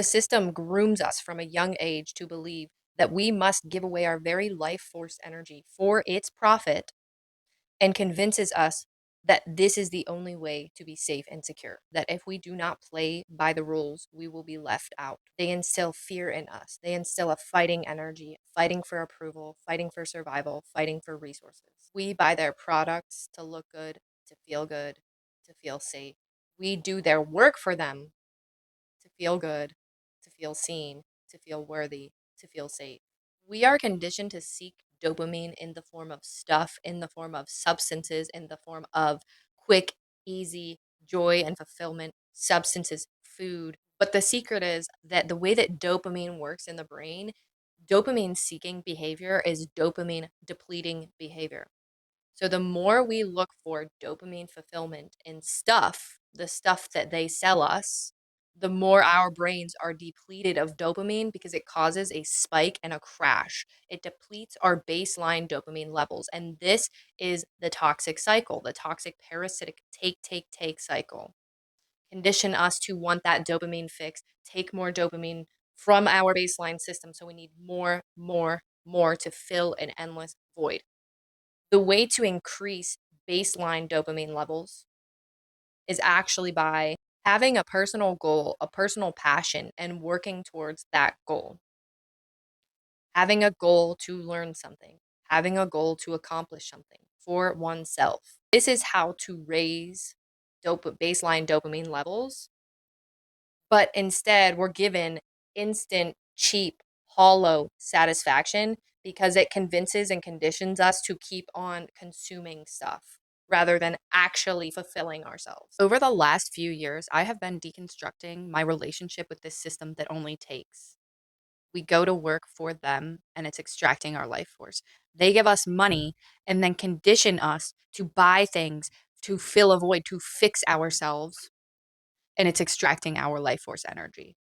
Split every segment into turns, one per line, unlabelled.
The system grooms us from a young age to believe that we must give away our very life force energy for its profit and convinces us that this is the only way to be safe and secure. That if we do not play by the rules, we will be left out. They instill fear in us. They instill a fighting energy, fighting for approval, fighting for survival, fighting for resources. We buy their products to look good, to feel good, to feel safe. We do their work for them to feel good, to feel seen, to feel worthy, to feel safe. We are conditioned to seek dopamine in the form of stuff, in the form of substances, in the form of quick, easy joy and fulfillment, substances, food. But the secret is that the way that dopamine works in the brain, dopamine seeking behavior is dopamine depleting behavior. So the more we look for dopamine fulfillment in stuff, the stuff that they sell us, the more our brains are depleted of dopamine because it causes a spike and a crash. It depletes our baseline dopamine levels. And this is the toxic cycle, the toxic parasitic take cycle. Condition us to want that dopamine fix, take more dopamine from our baseline system. So we need more, more, more to fill an endless void. The way to increase baseline dopamine levels is actually by having a personal goal, a personal passion, and working towards that goal. Having a goal to learn something, having a goal to accomplish something for oneself. This is how to raise baseline dopamine levels, but instead we're given instant, cheap, hollow satisfaction because it convinces and conditions us to keep on consuming stuff rather than actually fulfilling ourselves. Over the last few years, I have been deconstructing my relationship with this system that only takes. We go to work for them and it's extracting our life force. They give us money and then condition us to buy things to fill a void, to fix ourselves, and it's extracting our life force energy.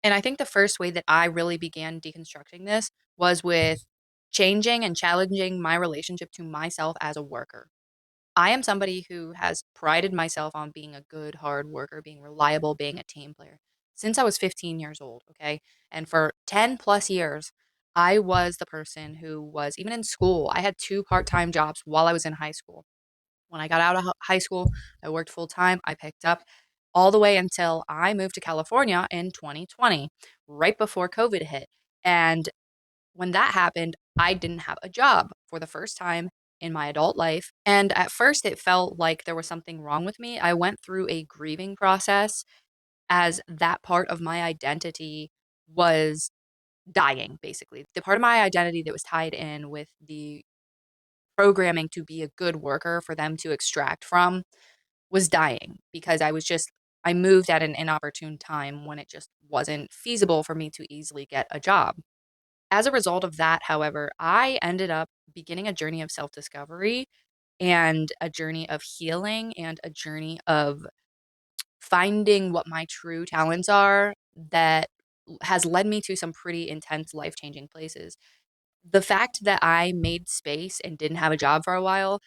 And I think the first way that I really began deconstructing this was with changing and challenging my relationship to myself as a worker. I am somebody who has prided myself on being a good, hard worker, being reliable, being a team player since I was 15 years old. Okay. And for 10 plus years, I was the person who was, even in school, I had two part time jobs while I was in high school. When I got out of high school, I worked full time. I picked up all the way until I moved to California in 2020, right before COVID hit. And when that happened, I didn't have a job for the first time in my adult life. And at first, it felt like there was something wrong with me. I went through a grieving process as that part of my identity was dying, basically. The part of my identity that was tied in with the programming to be a good worker for them to extract from was dying because I moved at an inopportune time when it just wasn't feasible for me to easily get a job. As a result of that, however, I ended up beginning a journey of self discovery and a journey of healing and a journey of finding what my true talents are that has led me to some pretty intense life changing places. The fact that I made space and didn't have a job for a while,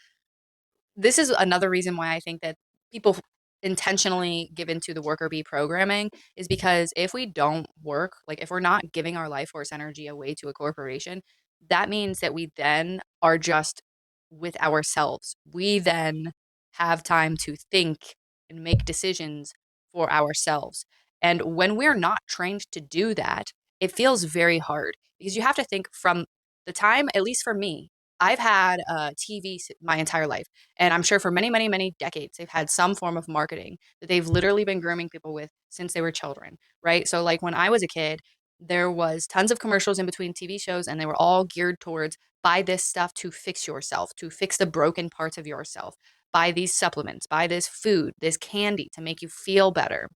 this is another reason why I think that people intentionally give into the worker bee programming is because if we don't work, like if we're not giving our life force energy away to a corporation, that means that we then are just with ourselves. We then have time to think and make decisions for ourselves. And when we're not trained to do that, it feels very hard because you have to think from the time, at least for me, I've had TV my entire life. And I'm sure for many, many, many decades, they've had some form of marketing that they've literally been grooming people with since they were children, right? So, like when I was a kid, there was tons of commercials in between TV shows, and they were all geared towards buy this stuff to fix yourself, to fix the broken parts of yourself, buy these supplements, buy this food, this candy to make you feel better,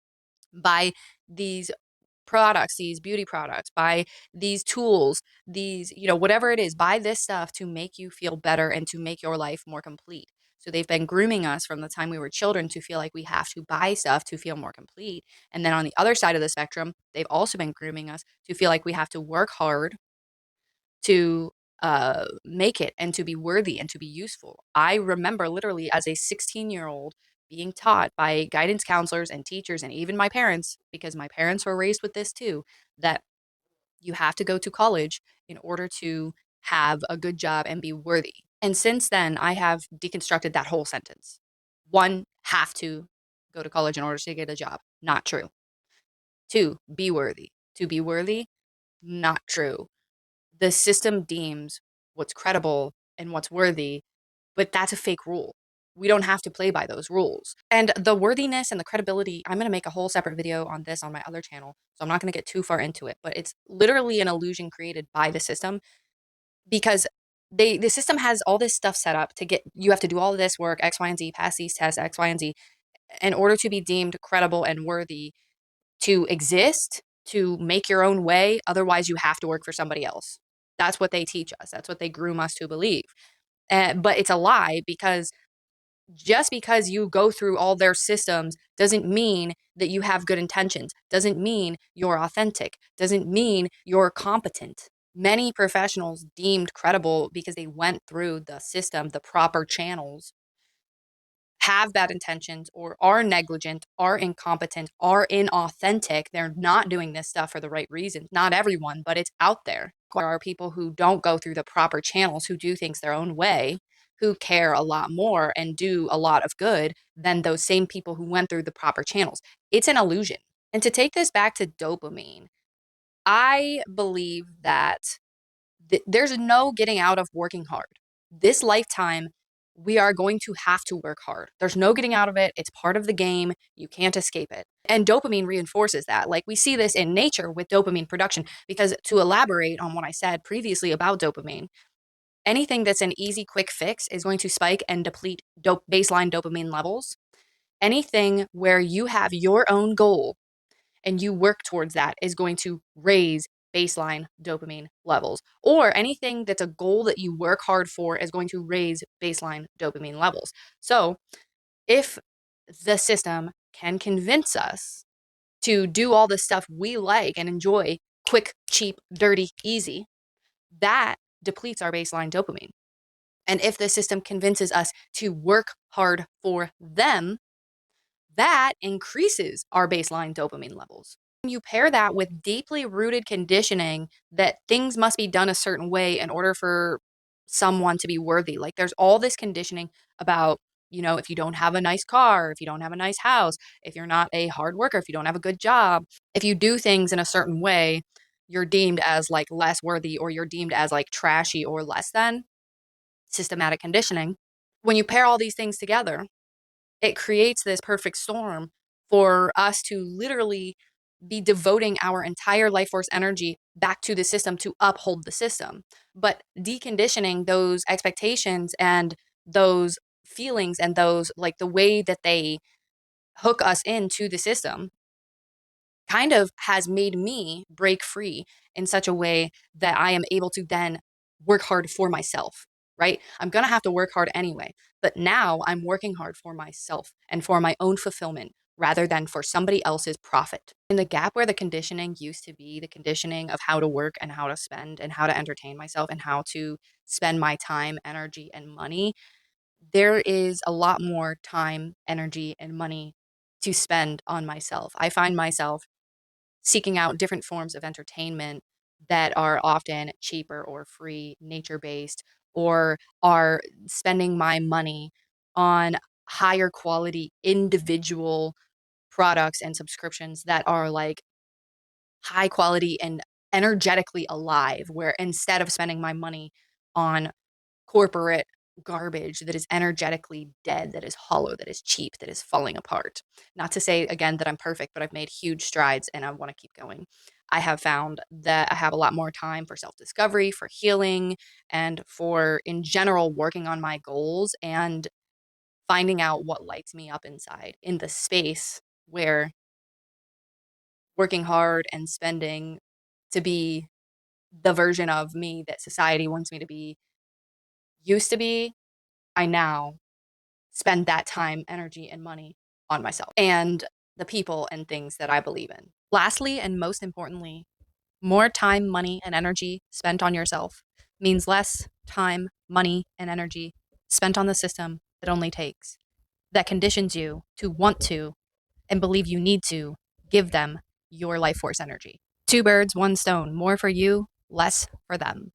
buy these products, these beauty products, buy these tools, these, whatever it is, buy this stuff to make you feel better and to make your life more complete. So they've been grooming us from the time we were children to feel like we have to buy stuff to feel more complete. And then on the other side of the spectrum, they've also been grooming us to feel like we have to work hard to make it and to be worthy and to be useful. I remember literally as a 16-year-old
being taught by guidance counselors and teachers and even my parents, because my parents were raised with this too, that you have to go to college in order to have a good job and be worthy. And since then, I have deconstructed that whole sentence. One, have to go to college in order to get a job. Not true. Two, be worthy. To be worthy, not true. The system deems what's credible and what's worthy, but that's a fake rule. We don't have to play by those rules. And the worthiness and the credibility, I'm going to make a whole separate video on this on my other channel. So I'm not going to get too far into it, but it's literally an illusion created by the system because the system has all this stuff set up to get you have to do all of this work, X, Y, and Z, pass these tests, X, Y, and Z, in order to be deemed credible and worthy to exist, to make your own way. Otherwise, you have to work for somebody else. That's what they teach us. That's what they groom us to believe. But it's a lie because just because you go through all their systems doesn't mean that you have good intentions, doesn't mean you're authentic, doesn't mean you're competent. Many professionals deemed credible because they went through the system, the proper channels, have bad intentions or are negligent, are incompetent, are inauthentic. They're not doing this stuff for the right reasons. Not everyone, but it's out there. There are people who don't go through the proper channels, who do things their own way, who care a lot more and do a lot of good than those same people who went through the proper channels. It's an illusion. And to take this back to dopamine, I believe that there's no getting out of working hard. This lifetime, we are going to have to work hard. There's no getting out of it. It's part of the game. You can't escape it. And dopamine reinforces that. Like we see this in nature with dopamine production. Because to elaborate on what I said previously about dopamine, anything that's an easy, quick fix is going to spike and deplete baseline dopamine levels. Anything where you have your own goal and you work towards that is going to raise baseline dopamine levels. Or anything that's a goal that you work hard for is going to raise baseline dopamine levels. So if the system can convince us to do all the stuff we like and enjoy, quick, cheap, dirty, easy, that depletes our baseline dopamine. And if the system convinces us to work hard for them, that increases our baseline dopamine levels. You pair that with deeply rooted conditioning that things must be done a certain way in order for someone to be worthy. Like there's all this conditioning about, if you don't have a nice car, if you don't have a nice house, if you're not a hard worker, if you don't have a good job, if you do things in a certain way, you're deemed as like less worthy or you're deemed as like trashy or less than systematic conditioning. When you pair all these things together, it creates this perfect storm for us to literally be devoting our entire life force energy back to the system to uphold the system. But deconditioning those expectations and those feelings and those, like the way that they hook us into the system, kind of has made me break free in such a way that I am able to then work hard for myself, right? I'm going to have to work hard anyway, but now I'm working hard for myself and for my own fulfillment rather than for somebody else's profit. In the gap where the conditioning used to be the conditioning of how to work and how to spend and how to entertain myself and how to spend my time, energy, and money, there is a lot more time, energy, and money to spend on myself. I find myself seeking out different forms of entertainment that are often cheaper or free, nature based, or are spending my money on higher quality individual products and subscriptions that are like high quality and energetically alive, where instead of spending my money on corporate garbage that is energetically dead, that is hollow, that is cheap, that is falling apart. Not to say again that I'm perfect, but I've made huge strides and I want to keep going. I have found that I have a lot more time for self discovery, for healing, and for, in general, working on my goals and finding out what lights me up inside in the space where working hard and spending to be the version of me that society wants me to be used to be, I now spend that time, energy, and money on myself and the people and things that I believe in. Lastly, and most importantly, more time, money, and energy spent on yourself means less time, money, and energy spent on the system that only takes that conditions you to want to and believe you need to give them your life force energy. Two birds, one stone, more for you, less for them.